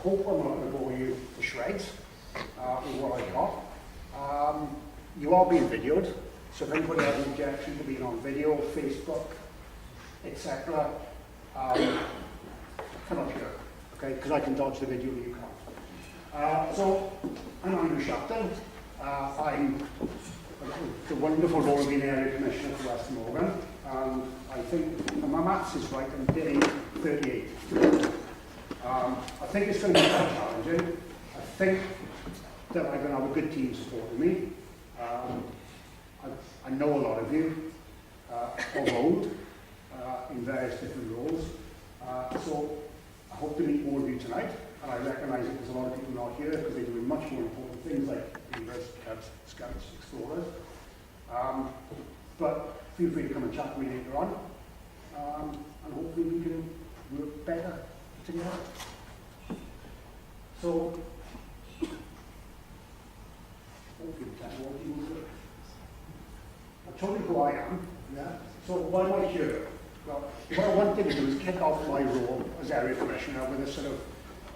hope I'm not going to bore you to shreds with what I got. You are being videoed, so if anybody has an objection to being on video, Facebook, etc., come up here, okay? Because I can dodge the video and you can't. So, I'm Andrew Shapton. I'm the wonderful role of being Area Commissioner for West Glamorgan, and I think, if my maths is right, I'm getting 38. I think it's going to be quite challenging. I think that I'm going to have a good team supporting me. I know a lot of you of old in various different roles. So I hope to meet more of you tonight. And I recognise that there's a lot of people not here because they're doing much more important things like beavers, cubs, scouts, explorers. But feel free to come and chat to me later on. And hopefully we can work better together. So, I'll tell you who I am. Yeah? So why am I here? Well, what I wanted to do is kick off my role as Area Commissioner with a sort of,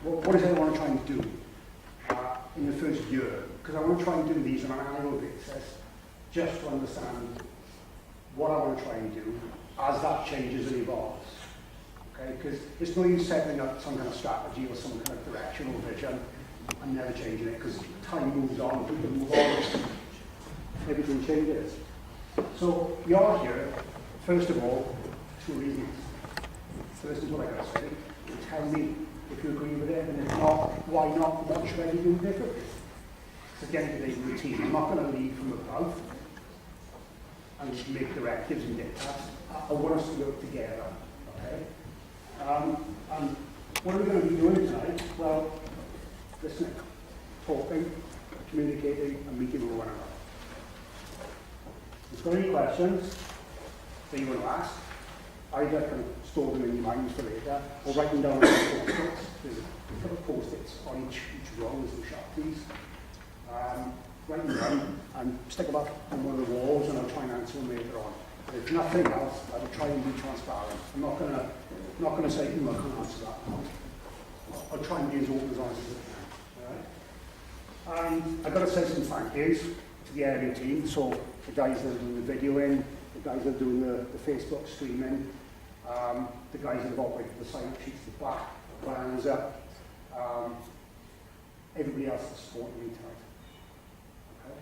what is it I want to try and do in the first year? Because I want to try and do these on an annual basis, just to understand what I want to try and do as that changes and evolves. Okay? Because it's no use setting up some kind of strategy or some kind of direction or vision and never changing it, because time moves on, people move on, everything changes. So you're here, first of all, two reasons. First is what I got to say. Tell me if you agree with it, and if not, why not? What should I be doing differently? It's a day-to-day routine. I'm not going to lead from above and just make directives and dictats. I want us to work together. Okay? And what are we going to be doing tonight? Well, listening, talking, communicating, and meeting with one another. If you've got any questions that you want to ask, either can store them in your minds for later, or write them down on post-its. There's a couple of post-its on each row, there's some Sharpies. Write them down and stick them up on one of the walls, and I'll try and answer them later on. But if nothing else, I will try and be transparent. I'm not going to say, I can't answer that now. I'll try and be as open as honest as I can. All right? And I've got to say some thank yous to the area team. So the guys that are doing the videoing, the guys that are doing the Facebook streaming, the guys that have operated the sign-up sheets, the back, the plans up, everybody else that's supporting me tonight. Okay?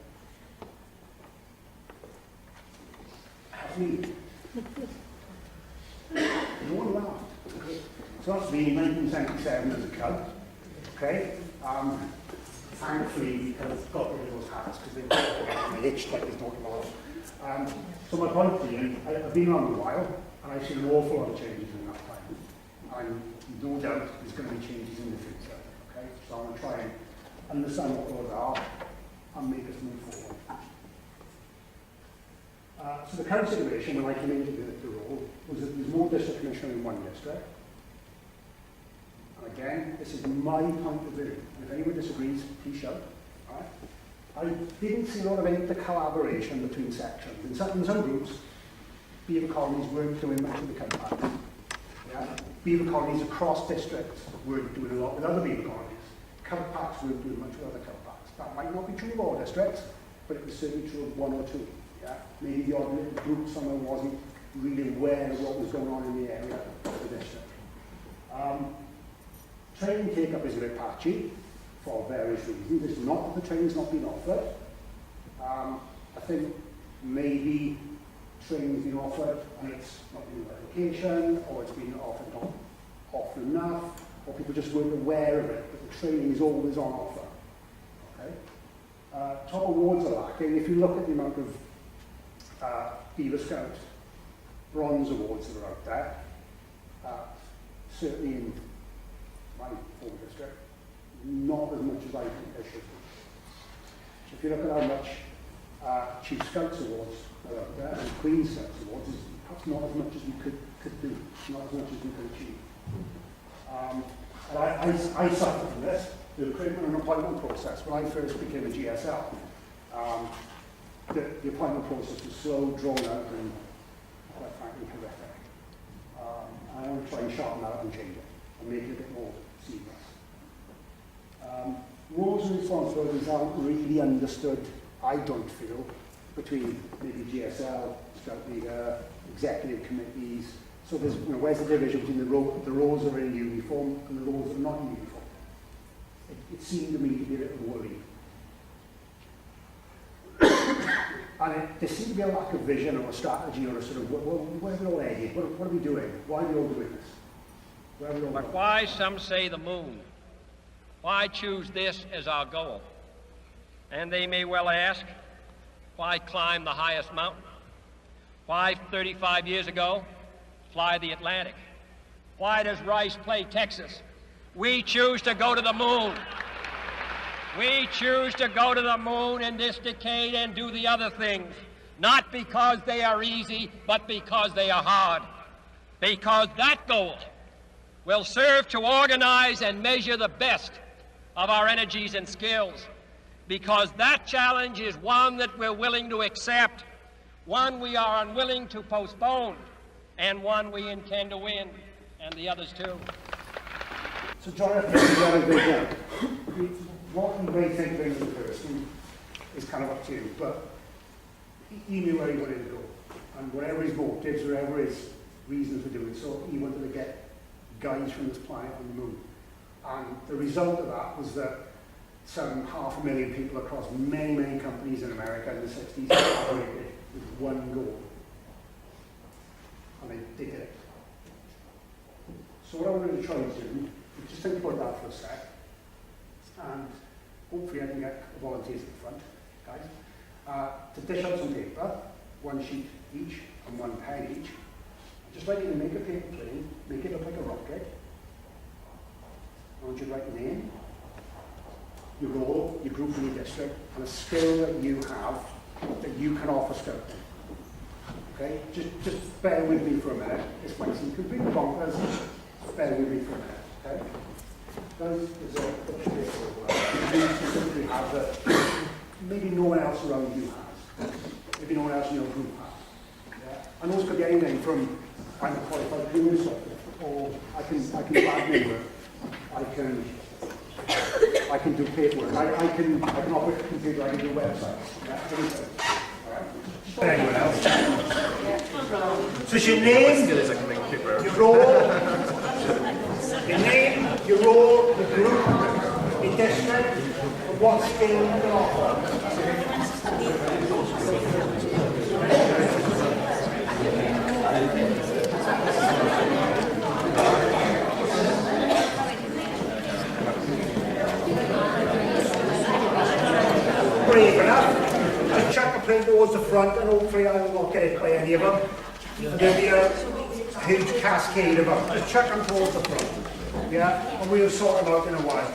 That's me. No one laughed. Okay? So that's me, 1977 as a cub. Okay? Thankfully, we kind of got rid of those hats because they were itched like there's not a lot. So my point being, I've been around a while, and I've seen an awful lot of changes in that time. And no doubt there's going to be changes in the future. Okay? So I'm going to try and understand what those are and make us move forward. So the current situation when I came into the role was that there's more district commissioner in one district. And again, this is my point of view. And if anyone disagrees, please shout. Right? I didn't see a lot of inter-collaboration between sections. In some groups, beaver colonies weren't doing much of the cutback. Yeah? Beaver colonies across districts weren't doing a lot with other beaver colonies. Cutbacks weren't doing much with other cutbacks. That might not be true of all districts, but it was certainly true of one or two. Yeah? Maybe the odd little group somewhere wasn't really aware of what was going on in the area of the district. Training take-up is a bit patchy for various reasons. It's not that the training's not been offered. I think maybe training's been offered and it's not been replication, or it's been offered not often enough, or people just weren't aware of it, but the training is always on offer. Okay? Top awards are lacking. If you look at the amount of Beaver Scout bronze awards that are out there, certainly in my home district, not as much as I think there should be. So if you look at how much Chief Scouts awards are out there, and Queen Scouts awards, is perhaps not as much as we could do, not as much as we could achieve. And I suffered from this, the recruitment and appointment process. When I first became a GSL, the appointment process was slow, drawn out, and quite frankly horrific. I want to try and sharpen that up and change it, and make it a bit more seamless. roles and responsibilities aren't really understood, I don't feel, between maybe GSL, Scout Leader, executive committees. So there's, where's the division between the roles that are in uniform and the roles that are not in uniform? It seemed to me to be a little worrying. And there seemed to be a lack of vision or a strategy or a sort of, where are we all headed? What are we doing? Why are we all doing this? Where are we all But going? why, some say, the moon? Why choose this as our goal? And they may well ask, why climb the highest mountain? Why, 35 years ago, fly the Atlantic? Why does Rice play Texas? We choose to go to the moon. We choose to go to the moon in this decade and do the other things, not because they are easy, but because they are hard. Because that goal will serve to organize and measure the best of our energies and skills. Because that challenge is one that we're willing to accept, one we are unwilling to postpone, and one we intend to win, and the others too. So John, what you may think brings the person is kind of up to you, but he knew where he wanted to go, and whatever his motives, whatever his reasons for doing so, he wanted to get guys from this planet on the moon. And the result of that was that some 500,000 people across many, many companies in America in the 60s operated with one goal. And they did it. So what I wanted to try to do is just think about that for a sec. And hopefully I can get volunteers at the front, guys, to dish out some paper, one sheet each and one pen each. I'd just like you to make a paper plane, make it look like a rocket. I want you to write your name, your role, your group and your district, and a skill that you have that you can offer scouting. Okay? Just bear with me for a minute. This might seem completely bonkers. Just bear with me for a minute. Okay? There's a you specifically have that maybe no one else around you has. Maybe no one else in your group has. Yeah? And those could be anything from I'm a qualified police officer, or I can admin work. I can do paperwork. I can operate a computer. I can do websites. Yeah? Anything. All right. Anyone else? So it's your name, your role, your name, your role, your group, your district, and what skill you can offer. Brave enough to chuck a plane towards the front, and hopefully I will not get hit by any of them. There'll be a huge cascade of them. Just chuck them towards the front. Yeah? And we'll sort them out in a while.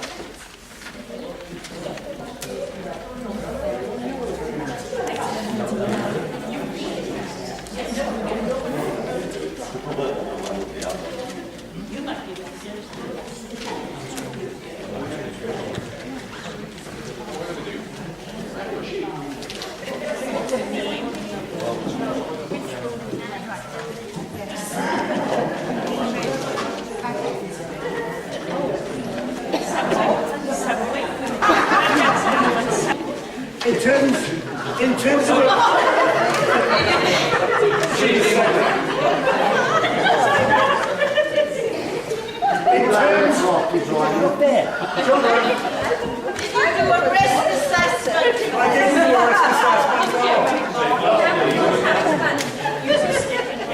In terms of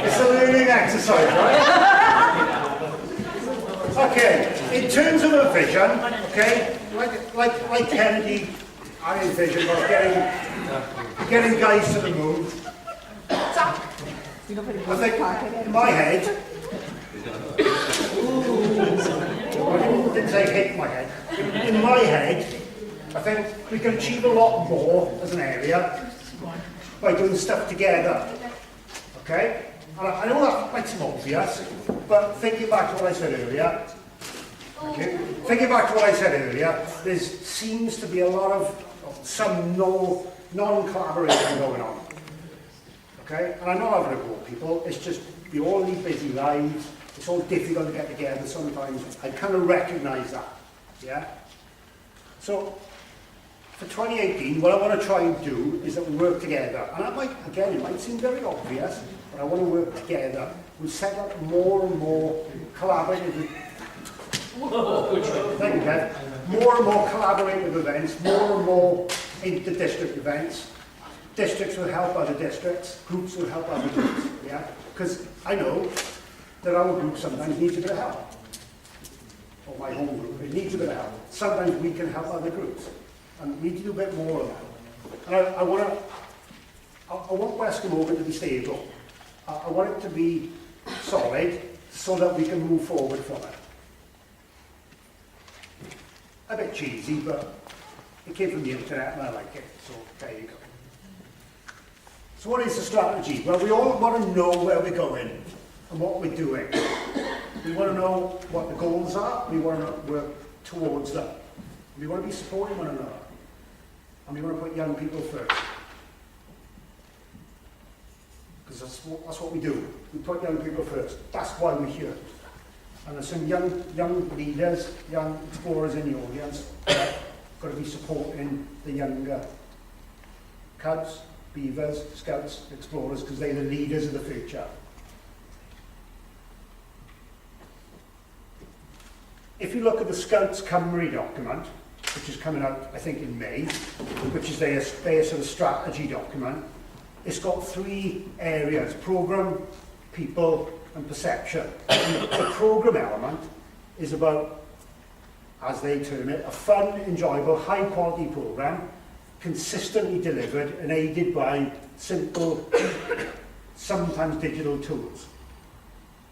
it's a learning exercise, right? Okay, in terms of a vision, okay, like Kennedy, I envision about getting guys to the moon. I think in my head, I didn't say hit my head. In my head, I think we can achieve a lot more as an area by doing stuff together. Okay? And I know that might seem obvious, but thinking back to what I said earlier, thinking back to what I said earlier, there seems to be a lot of some non-collaboration going on. Okay? And I'm not having a go at people, it's just we all lead busy lives, it's all difficult to get together sometimes. I kind of recognise that. Yeah? So, for 2018, what I want to try and do is that we work together. And that might, again, it might seem very obvious, but I want to work together. We set up more and more collaborative... Thank you, Kev. More and more collaborative events, more and more inter-district events. Districts will help other districts, groups will help other groups, yeah? Because I know that our group sometimes needs a bit of help. Or my home group, it needs a bit of help. Sometimes we can help other groups. And we need to do a bit more of that. And I want West Glamorgan to be stable. I want it to be solid so that we can move forward from it. A bit cheesy, but it came from the internet and I like it, so there you go. So what is the strategy? Well, we all want to know where we're going and what we're doing. We want to know what the goals are, we want to work towards them. We want to be supporting one another. And we want to put young people first. Because that's what we do. We put young people first. That's why we're here. And there's some young leaders, young explorers in the audience that got to be supporting the younger cubs, beavers, scouts, explorers, because they're the leaders of the future. If you look at the Scouts Cymru document, which is coming out, I think, in May, which is their sort of strategy document, it's got 3 areas: programme, people, and perception. And the programme element is about, as they term it, a fun, enjoyable, high-quality programme, consistently delivered and aided by simple, sometimes digital tools.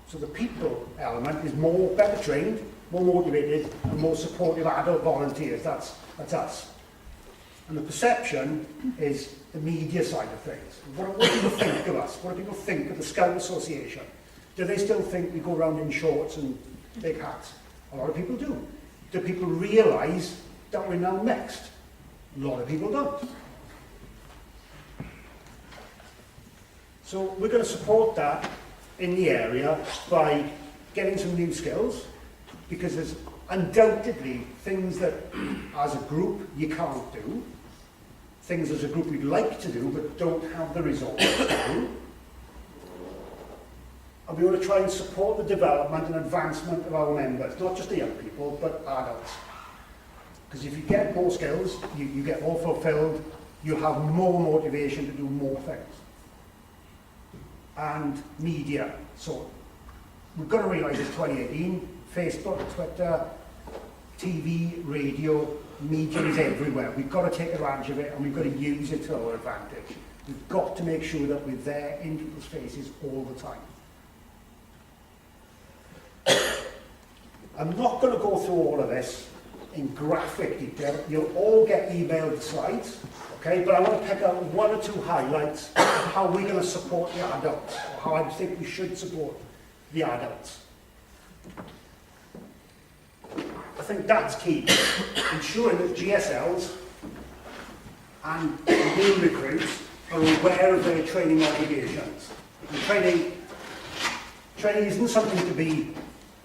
So the people element is better trained, more motivated, and more supportive adult volunteers. That's us. And the perception is the media side of things. What do people think of us? What do people think of the Scout Association? Do they still think we go around in shorts and big hats? A lot of people do. Do people realise that we're now mixed? A lot of people don't. So we're going to support that in the area by getting some new skills, because there's undoubtedly things that as a group you can't do, things as a group we'd like to do but don't have the resources to do. And we want to try and support the development and advancement of our members, not just the young people, but adults. Because if you get more skills, you get more fulfilled, you have more motivation to do more things. And media. So we've got to realise it's 2018, Facebook, Twitter, TV, radio, media is everywhere. We've got to take advantage of it and we've got to use it to our advantage. We've got to make sure that we're there in people's faces all the time. I'm not going to go through all of this in graphic detail. You'll all get emailed slides, okay? But I want to pick out 1 or 2 highlights of how we're going to support the adults, or how I think we should support the adults. I think that's key. Ensuring that GSLs and new recruits are aware of their training obligations. And training isn't something to be,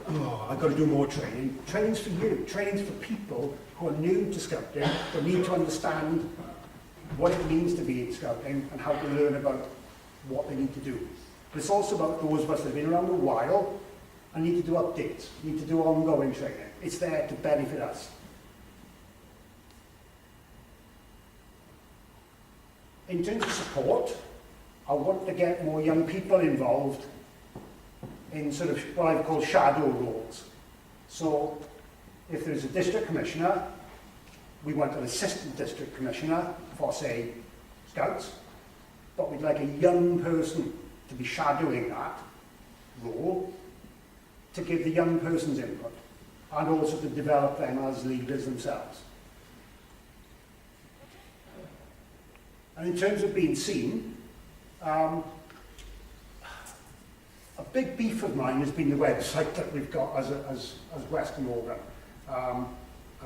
oh, I've got to do more training. Training's for you. Training's for people who are new to scouting, who need to understand what it means to be in scouting and how to learn about what they need to do. But it's also about those of us that have been around a while and need to do updates, need to do ongoing training. It's there to benefit us. In terms of support, I want to get more young people involved in sort of what I call shadow roles. So if there's a district commissioner, we want an assistant district commissioner for, say, Scouts, but we'd like a young person to be shadowing that role to give the young person's input and also to develop them as leaders themselves. And in terms of being seen, a big beef of mine has been the website that we've got as West Glamorgan. And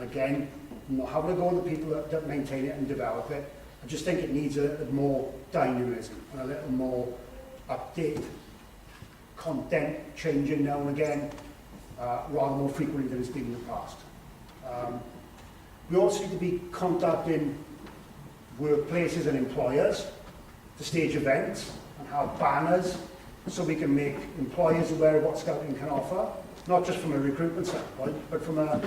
again, I'm not having a go at the people that maintain it and develop it. I just think it needs a little more dynamism and a little more update, content changing now and again, rather more frequently than it's been in the past. We also need to be contacting workplaces and employers to stage events and have banners so we can make employers aware of what Scouting can offer, not just from a recruitment standpoint, but from a,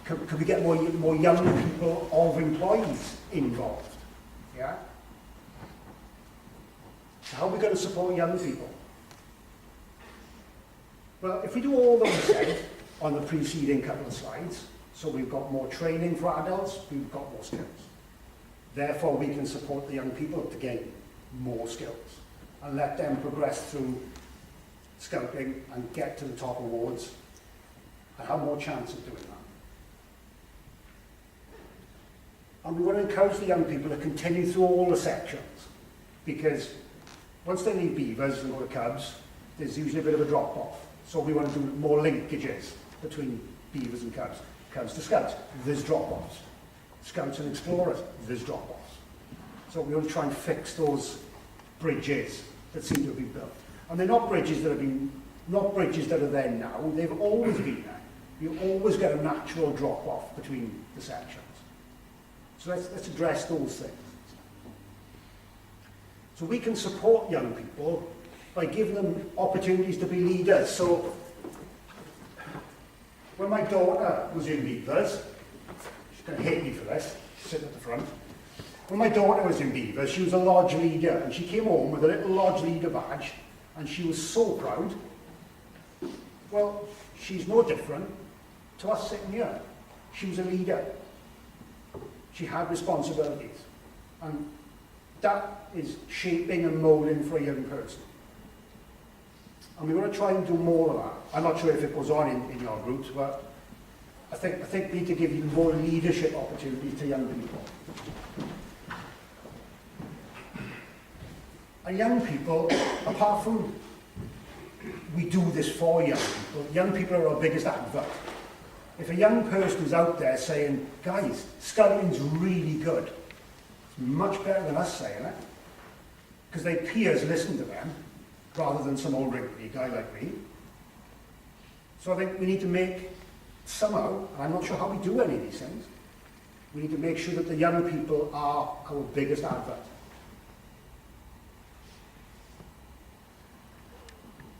could we get more young people of employees involved? Yeah? So how are we going to support young people? Well, if we do all that we said on the preceding couple of slides, so we've got more training for adults, we've got more skills. Therefore, we can support the young people to gain more skills and let them progress through Scouting and get to the top awards and have more chance of doing that. And we want to encourage the young people to continue through all the sections, because once they leave Beavers and go to Cubs, there's usually a bit of a drop-off. So we want to do more linkages between Beavers and Cubs. Cubs to Scouts, there's drop-offs. Scouts and Explorers, there's drop-offs. So we want to try and fix those bridges that seem to have been built. And they're not bridges that have been, not bridges that are there now, they've always been there. You always get a natural drop-off between the sections. So let's address those things. So we can support young people by giving them opportunities to be leaders. So when my daughter was in Beavers, she's going to hate me for this, sit at the front. When my daughter was in Beavers, she was a lodge leader, and she came home with a little lodge leader badge, and she was so proud. Well, she's no different to us sitting here. She was a leader. She had responsibilities. And that is shaping and moulding for a young person. And we want to try and do more of that. I'm not sure if it goes on in your groups, but I think we need to give you more leadership opportunities to young people. And young people, apart from we do this for young people are our biggest advert. If a young person is out there saying, guys, Scouting's really good, it's much better than us saying it, because their peers listen to them, rather than some old wrinkly guy like me. So I think we need to make, somehow, and I'm not sure how we do any of these things, we need to make sure that the young people are our biggest advert.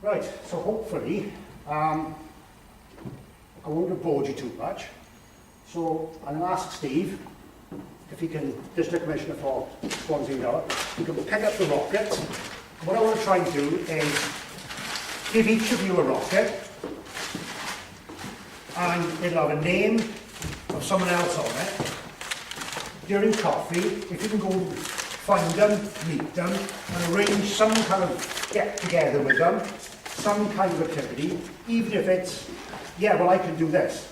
Right, so hopefully, I won't have bored you too much. So I'll ask Steve if he can, District Commissioner for Swansea North, he can pick up the rocket. What I want to try and do is give each of you a rocket, and it'll have a name of someone else on it. During coffee, if you can go find them, meet them, and arrange some kind of get together with them, some kind of activity, even if it's, yeah, well, I can do this.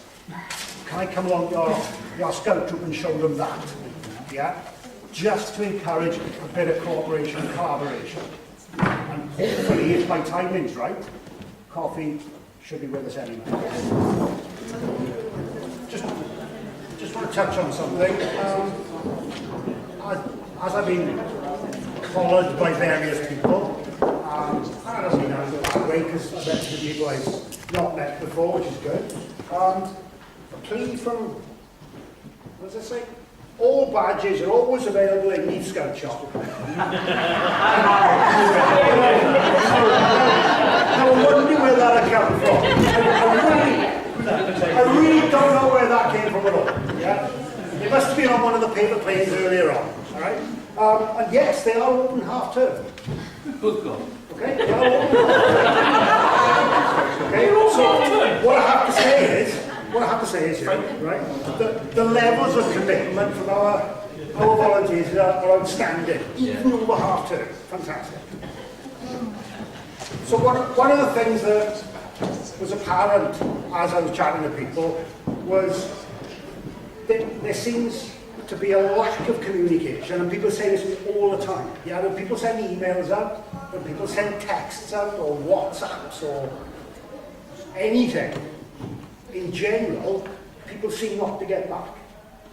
Can I come along to your scout troop and show them that? Yeah? Just to encourage a bit of cooperation and collaboration. And hopefully, if my timing's right, coffee should be with us anyway. Just want to touch on something. As I've been followed by various people, I don't mean that way, because I've met some people I've not met before, which is good. A plea from, what does it say? All badges are always available in Leaf Scout Shop. Now, I wonder where that come from. I really don't know where that came from at all. Yeah? It must have been on one of the paper planes earlier on. All right? And yes, they are open half term. Good God. Okay? They are open half term. Okay? So, what I have to say is, right, the levels of commitment from our volunteers are outstanding, even over half term. Fantastic. So one of the things that was apparent as I was chatting to people was that there seems to be a lack of communication, and people say this all the time. Yeah, when people send emails out, when people send texts out, or WhatsApps, or anything, in general, people seem not to get back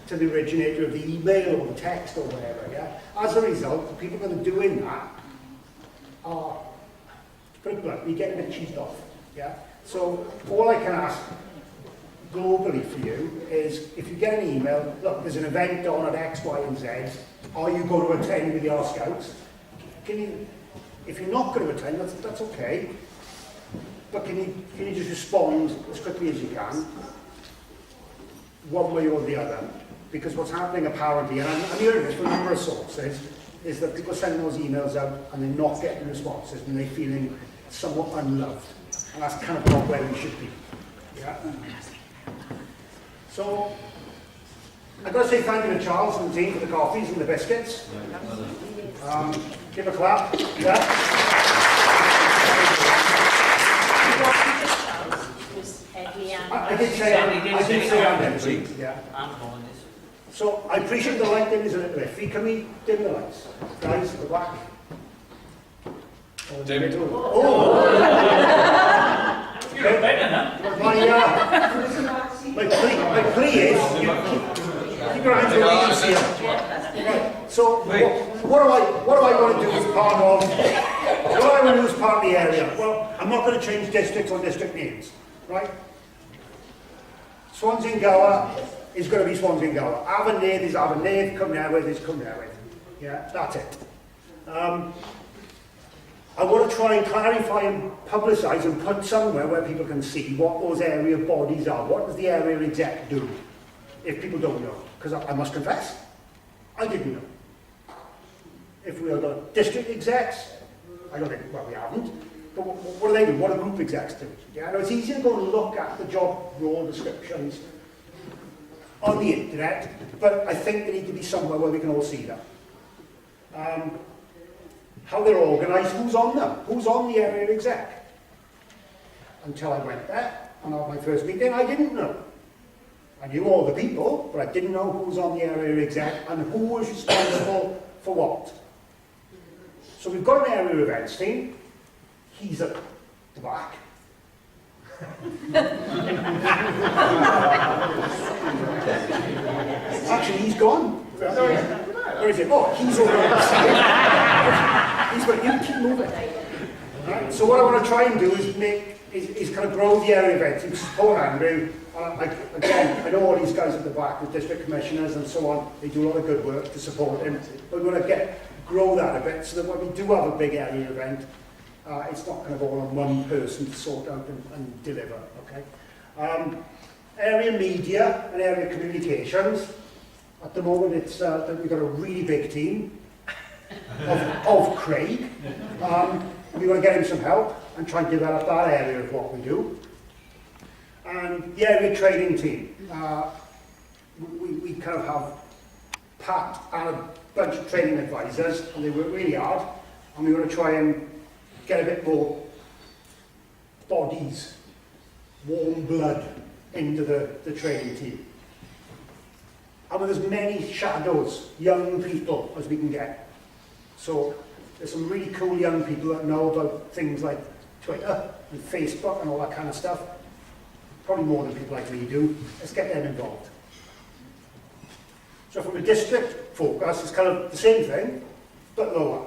to the originator of the email or the text or whatever, yeah? As a result, the people that are doing that are, to put it bluntly, getting a bit cheesed off, yeah? So all I can ask globally for you is if you get an email, look, there's an event on at X, Y, and Z, are you going to attend with your scouts? If you're not going to attend, that's okay. But can you just respond as quickly as you can, one way or the other? Because what's happening apparently, and I'm hearing this from a number of sources, is that people send those emails out and they're not getting responses and they're feeling somewhat unloved. And that's kind of not where we should be. Yeah? So, I've got to say thank you to Charles and the team for the coffees and the biscuits. Give a clap. Yeah? I did say I'm empty. Yeah. So I appreciate the lighting is a little iffy. Can we dim the lights? Guys, at the back. Dim. Oh! You're better now. My plea is, keep your hands on the here. Right, so what do I want to do as part of, what do I want to do as part of the area? Well, I'm not going to change districts or district names, right? Swansea and Gower is going to be Swansea and Gower. Avonnaeth is Avonnaeth, Cymnewydd is Cymnewydd. Yeah, that's it. I want to try and clarify and publicise and put somewhere where people can see what those area bodies are. What does the area exec do, if people don't know? Because I must confess, I didn't know. If we have got district execs, I don't think, well, we haven't. But what do they do? What do group execs do? Yeah, now it's easy to go and look at the job role descriptions on the internet, but I think they need to be somewhere where we can all see them. How they're organised, who's on them? Who's on the area exec? Until I went there, and on my first meeting, I didn't know. I knew all the people, but I didn't know who was on the area exec and who was responsible for what. So we've got an area events team. He's at the back. Actually, he's gone. Where is it? Oh, he's over on the side. He's going, you keep moving. Right? So what I want to try and do is kind of grow the area events and support Andrew. Again, I know all these guys at the back, the district commissioners and so on, they do a lot of good work to support him. But we want to grow that a bit so that when we do have a big area event, it's not kind of all on one person to sort out and deliver, okay? Area media and area communications. At the moment, it's we've got a really big team of Craig. We want to get him some help and try and develop that area of what we do. And the area trading team. We kind of have Pat and a bunch of training advisors, and they work really hard, and we want to try and get a bit more bodies, warm blood into the training team. And with as many shadows, young people as we can get. So there's some really cool young people that know about things like Twitter and Facebook and all that kind of stuff. Probably more than people like me do. Let's get them involved. So from a district focus, it's kind of the same thing, but lower.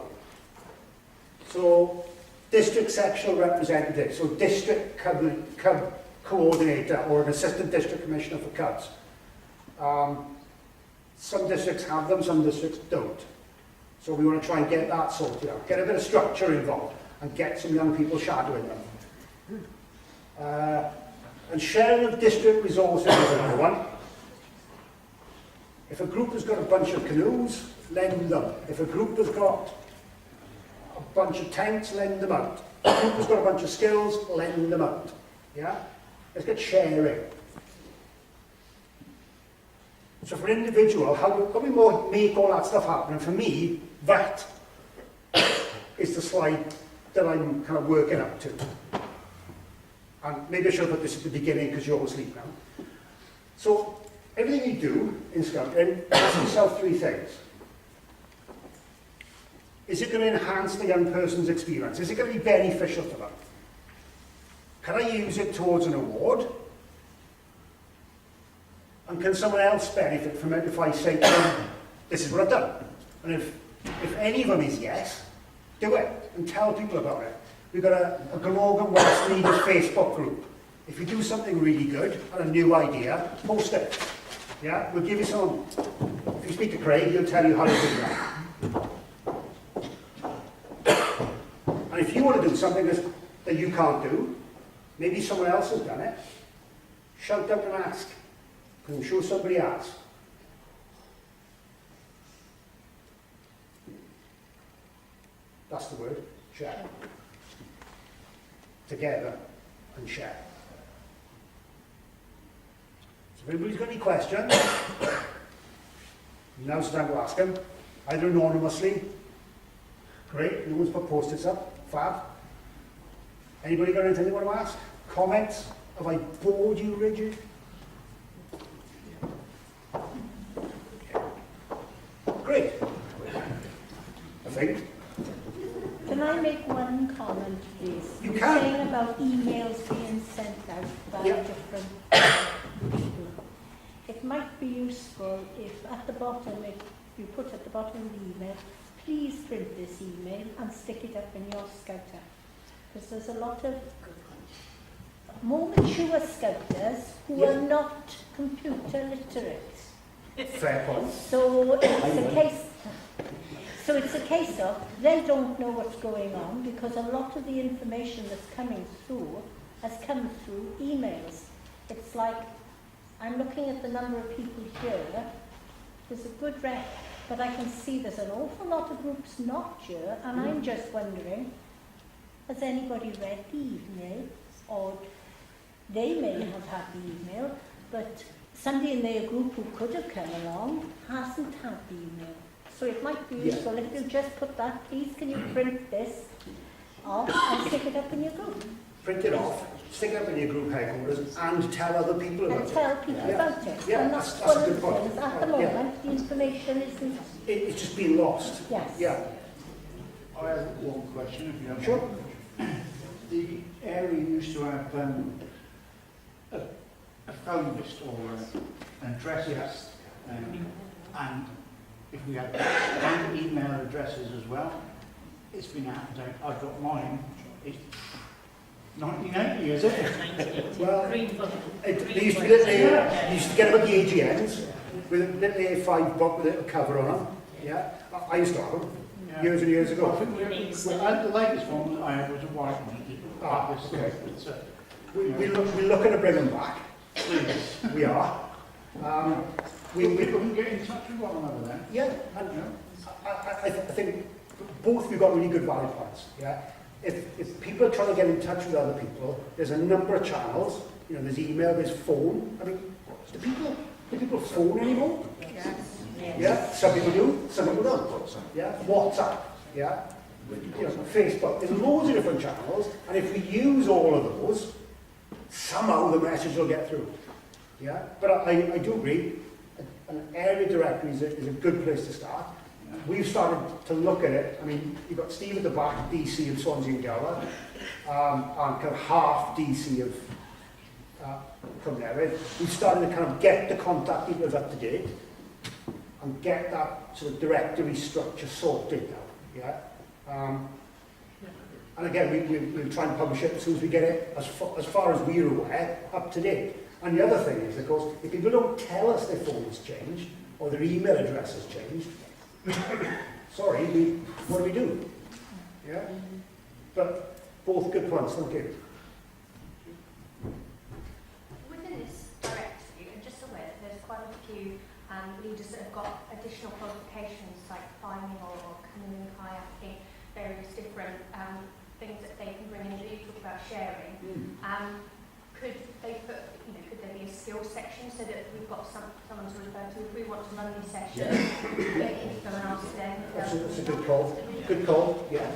So district sectional representative, so district cub coordinator or an assistant district commissioner for cubs. Some districts have them, some districts don't. So we want to try and get that sorted out, get a bit of structure involved and get some young people shadowing them. And sharing of district resources is another one. If a group has got a bunch of canoes, lend them. If a group has got a bunch of tents, lend them out. If a group has got a bunch of skills, lend them out. Yeah? Let's get sharing. So for an individual, how do we make all that stuff happen? And for me, that is the slide that I'm kind of working up to. And maybe I should have put this at the beginning because you're all asleep now. So everything you do in scouting, ask yourself three things. Is it going to enhance the young person's experience? Is it going to be beneficial to them? Can I use it towards an award? And can someone else benefit from it if I say to them, this is what I've done? And if any of them is yes, do it and tell people about it. We've got a Glamorgan West Leaders Facebook group. if you do something really good and a new idea, post it. Yeah, we'll give you some. If you speak to Craig, he'll tell you how to do that. And if you want to do something that you can't do, maybe someone else has done it, shout out and ask. I'm sure somebody has. That's the word, share. Together and share. So if anybody's got any questions, now's the time to ask them. Either anonymously, great, no one's put post-its up, fab. Anybody got anything they want to ask? Comments? Have I bored you, Richard? Great. I think. Can I make one comment, please? You You're can. saying about emails being sent out by Yeah. different people. It might be useful if at the bottom, if you put at the bottom of the email, please print this email and stick it up in your scouter. Because there's a lot of more mature scouters who Yeah. are not computer literate. Fair point. So it's a case of they don't know what's going on because a lot of the information that's coming through has come through emails. It's like, I'm looking at the number of people here, there's a good rep, but I can see there's an awful lot of groups not here, and I'm just wondering, has anybody read the email? Or they may have had the email, but somebody in their group who could have come along hasn't had the email. So it might be Yeah. useful if you just put that, please can you print this off and stick it up in your group? Print it off, stick it up in your group headquarters, and tell other people about And it. tell people Yeah. about it. Yeah, And that's that's a one of good the point. things. At the Yeah. moment, the information isn't. It's just been lost. Yes. Yeah. I have one question, if you don't Sure. mind. The area used to have a phone list or an address list, and if we had and email addresses as well, it's been out of date. I've got mine. It's 1980, is it? Well, they used to you used to get them at the AGMs with a little A5 book with a little cover on them. Yeah, I used to have them years and years I ago. think the latest one that I had was a white one. Ah, This- okay. it's We're looking to bring them back. please. We are. We couldn't get in touch with one another then. Yeah, and I think both we've got really good value points. Yeah, if people are trying to get in touch with other people, there's a number of channels. You know, there's email, there's phone. I mean, do people phone anymore? Yes. Yeah, some people do, some people don't. Yeah, WhatsApp. Yeah, you know, Facebook. There's loads of different channels, and if we use all of those, somehow the message will get through. Yeah, but I do agree. An area directory is a good place to start. We've started to look at it. I mean, you've got Steve at the back, DC of Swansea and Gower, and kind of half DC of Cymru. We've started to kind of get the contact details up to date and get that sort of directory structure sorted now. Yeah. And again, we'll try and publish it as soon as we get it, as far as we're aware, up to date. And the other thing is, of course, if people don't tell us their phone's changed or their email address has changed, sorry, what do we do? Yeah? But both good points, thank you. Within this directory, I'm just aware that there's quite a few leaders that have got additional qualifications like climbing or canoeing, kayaking, various different things that they can bring in. You talk about sharing. Could they put, could there be a skills section so that we've got someone to refer to if we want to run this session? Go and ask them. That's a good call. Good call. Yeah.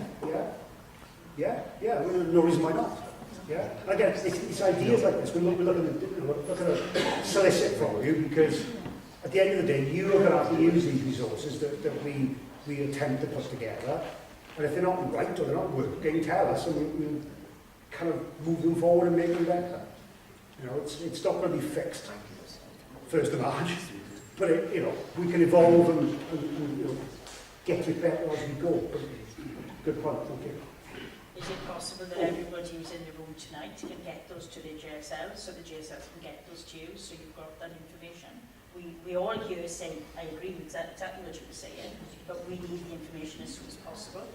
Well, no reason why not. Yeah. Again, it's ideas like this. We're looking to solicit from you because at the end of the day, you are going to have to use these resources that we attempt to put together. And if they're not right or they're not working, tell us and we'll kind of move them forward and make them better. You know, it's not going to be fixed 1st of March, but we can evolve and get it better as we go. But good point, thank you. is it possible that everybody who's in the room tonight can get those to the JSL, so the JSL can get those to you, so you've got that information? We all here say, I agree with exactly what you were saying, but we need the information as soon as possible.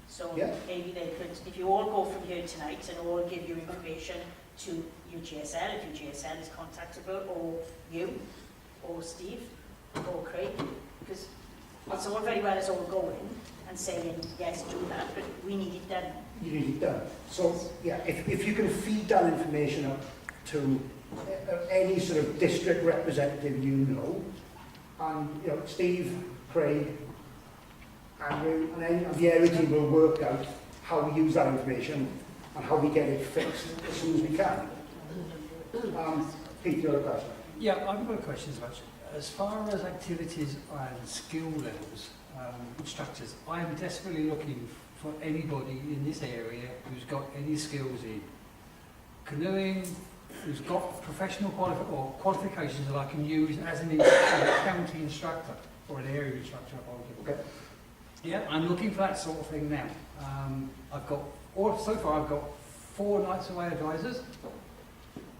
So Yeah. maybe they could, if you all go from here tonight and all give your information to your GSL, if your GSL is contactable, or you, or Steve, or Craig, because it's all very well as all going and saying, yes, do that, but we need it done. You need it done. So, yeah, if you can feed that information up to any sort of district representative you know, and, you know, Steve, Craig, Andrew, and any of the area team will work out how we use that information and how we get it fixed as soon as we can. Pete, you have a question? Yeah, I've got a question about you. As far as activities and skill levels, instructors, I am desperately looking for anybody in this area who's got any skills in canoeing, who's got professional qualifications that I can use as an county instructor or an area instructor. Okay. Yeah, I'm looking for that sort of thing now. So far I've got 4 nights away advisors,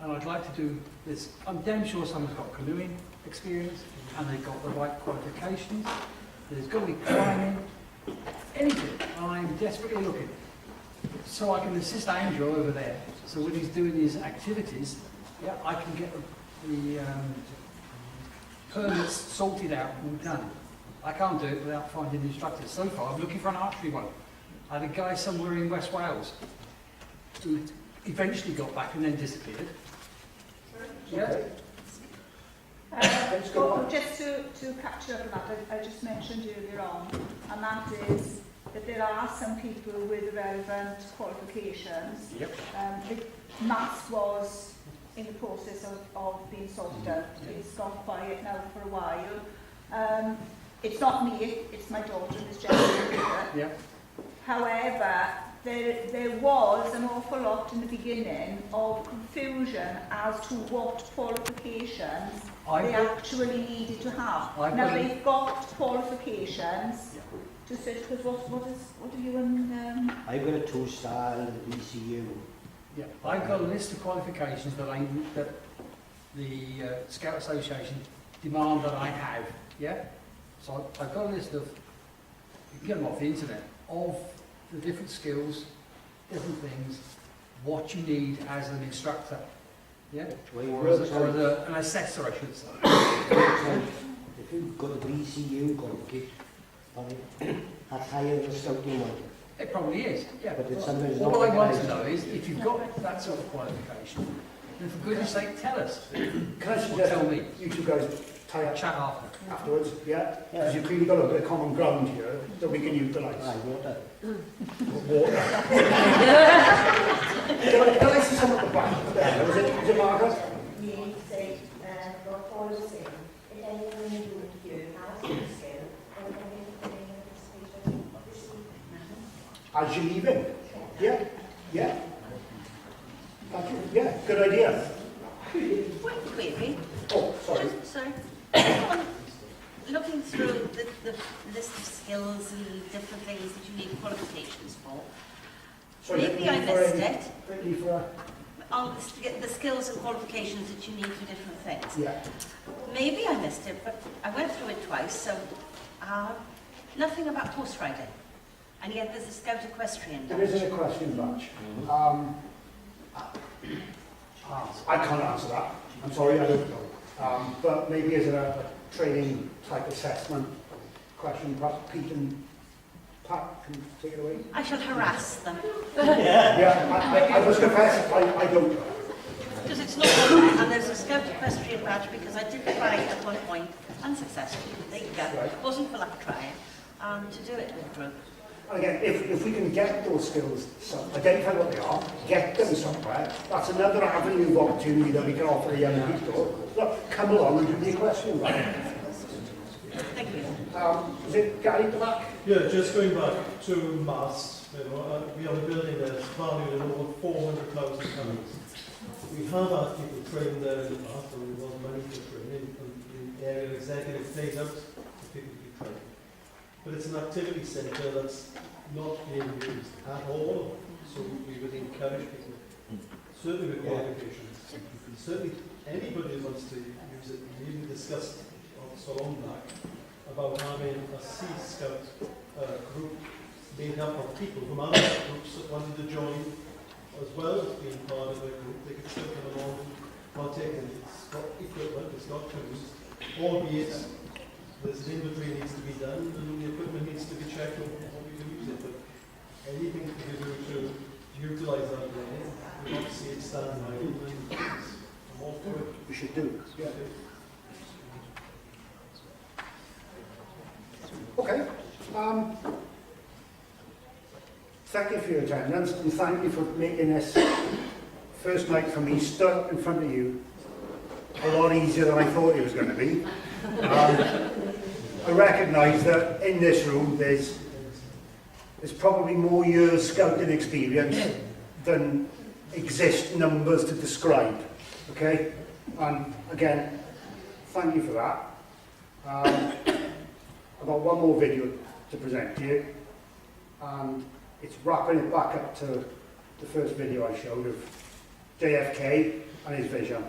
and I'd like to do this. I'm damn sure someone's got canoeing experience and they've got the right qualifications. There's got to be climbing, anything. I'm desperately looking. So I can assist Andrew over there. So when he's doing his activities, yeah, I can get the permits sorted out and done. I can't do it without finding instructors. So far, I'm looking for an archery one. I had a guy somewhere in West Wales who eventually got back and then disappeared. Yeah. Just to capture up on that, I just mentioned earlier on, and that is that there are some people with relevant qualifications. Yep. The maths was in the process of being sorted out. It's gone quiet now for a while. It's not me, it's my daughter, Miss Jennifer. Yeah. However, there was an awful lot in the beginning of confusion as to what qualifications they actually needed to have. Now they've got qualifications to say, because what do you and I've got a 2-star in the BCU. Yeah, I've got a list of qualifications that the Scout Association demand that I have. Yeah. So I've got a list of, you can get them off the internet, of the different skills, different things, what you need as an instructor, yeah? Or as an assessor, I should say. If you've got a BCU qualification, that's higher than a scouting one. It probably is, yeah. But it's sometimes All not I want to recognised. know is, if you've got that sort of qualification, then for goodness sake, tell us. Can I Or suggest tell me. you two guys tie up Chat after. afterwards? Yeah? Because you've clearly got a bit of common ground here that we can utilise. Aye, water. Water. Can I see some at the back there? Is it Margaret? You say, what Paul is saying, if anyone in the room here has a skill, or anything in this evening. As you're leaving? Yeah? Yeah? Thank you. Yeah, good idea. Quick query. Oh, sorry. Sorry. Looking through the list of skills and different things that you need qualifications for, Sorry, maybe I missed it. Quickly for All the skills and qualifications that you need for different things. yeah. Maybe I missed it, but I went through it twice, so nothing about horse riding. And yet there's a Scout equestrian There badge. is an equestrian badge. I can't answer that. I'm sorry, I don't know. But maybe as a training type assessment question, perhaps Pete and Pat can take it away. I shall harass them, Yeah, I must confess, I don't know. because it's not on there. And there's a Scout equestrian badge, because I did try at one point, unsuccessfully, there you go, Right. wasn't for luck trying, to do it with a group. And again, if we can get those skills, identify what they are, get them somewhere, that's another avenue of opportunity that we can offer the young people. Look, come along and do the equestrian badge. Thank you. Is it Gary at the back? Yeah, just going back to maths, we have a building that's valued at over £400,000. We have had people trained there in the past, and we want money for training, and the area executive pays out for people to be trained. But it's an activity centre that's not being used at all. So we would encourage people, certainly with qualifications, certainly anybody who wants to use it. We even discussed also on that about having a Sea Scout group made up of people from other groups that wanted to join as well as being part of a group. They could still come along and partake in it. It's got equipment, it's got tools, albeit there's an inventory needs to be done and the equipment needs to be checked on how we can use it. But anything we can do to utilise that land, we don't see it stand idle, then I'm all for it. We should do. Yeah. Okay. Thank you for your attendance and thank you for making this first night for me stood up in front of you a lot easier than I thought it was going to be. I recognise that in this room there's probably more years scouting experience than exist numbers to describe. Okay? And again, thank you for that. I've got one more video to present to you, and it's wrapping it back up to the first video I showed of JFK and his vision.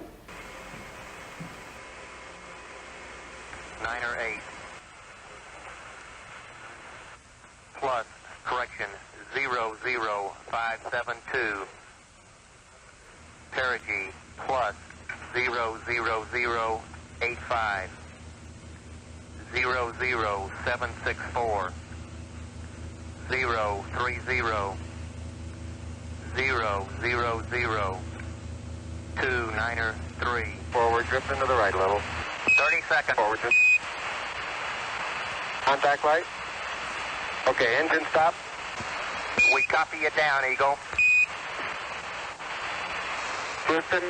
9 or 8. Plus, correction, 00572. Perigee, plus 00085. 00764. 030. 000. 293. Forward, drift into the right level. 30 seconds. Forward, drift. Contact light. Okay, engine stop. We copy you down, Eagle. Listen,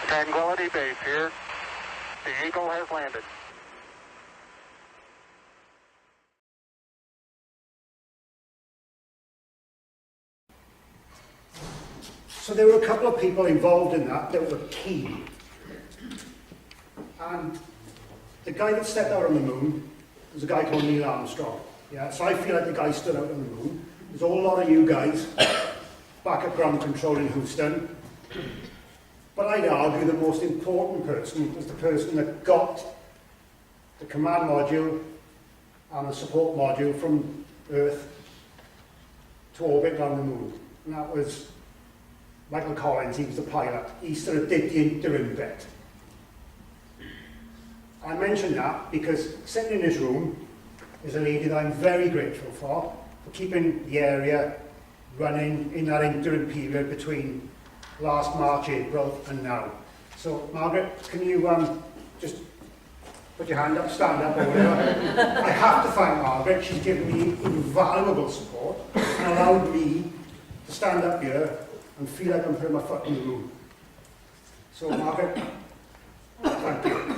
Tranquility Base here. The Eagle has landed. So there were a couple of people involved in that were key. And the guy that stepped out on the moon was a guy called Neil Armstrong. Yeah, so I feel like the guy stood out on the moon. There's a whole lot of you guys back at ground control in Houston. But I'd argue the most important person was the person that got the command module and the support module from Earth to orbit around the moon. And that was Michael Collins. He was the pilot. He sort of did the interim bit. I mention that because sitting in this room is a lady that I'm very grateful for keeping the area running in that interim period between last March, April and now. So Margaret, can you just put your hand up, stand up or whatever. I have to thank Margaret. She's given me invaluable support and allowed me to stand up here and feel like I'm putting my foot in the room. So Margaret, thank you.